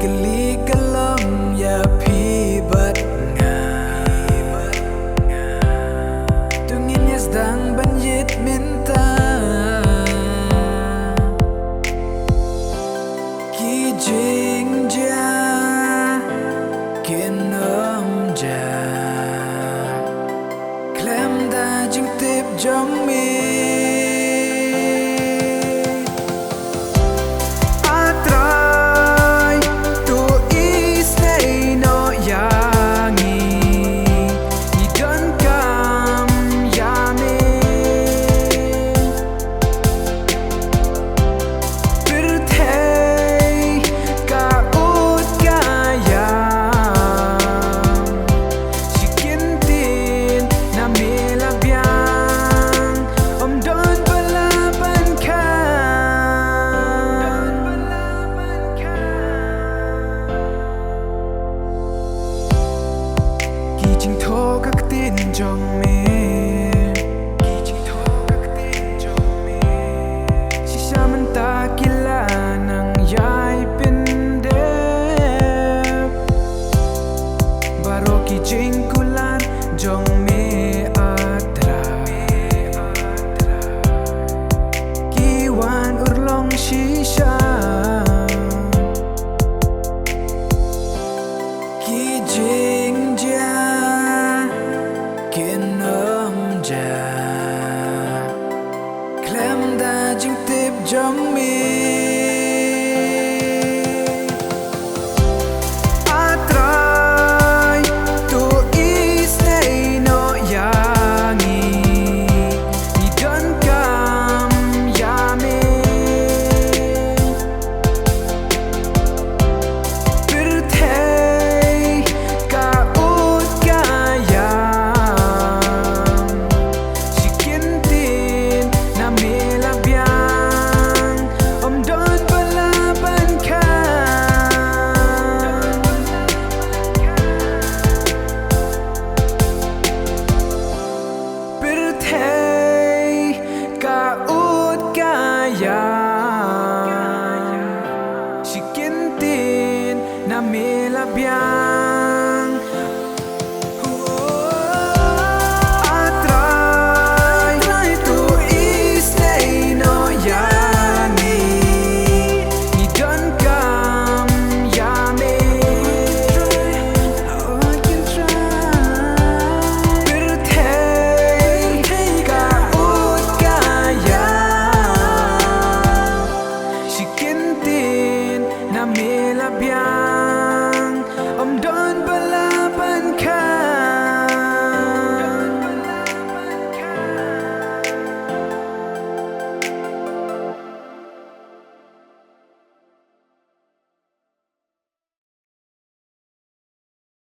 Kali kalong ya phi bat nga tungin yas dang ban yit minta ki jingjia kinom ja klem da jing tip jong mi jong mi sisa menta kila nang yai pyndep baroh ki jingkulan jong mi atrai kiwan urlong shisha ki jingjia kinom ja klem da jing tip jong mi atrai tu isnei no yangi ni donkam yami pyrthei ka ut kaya shikintin na milabyan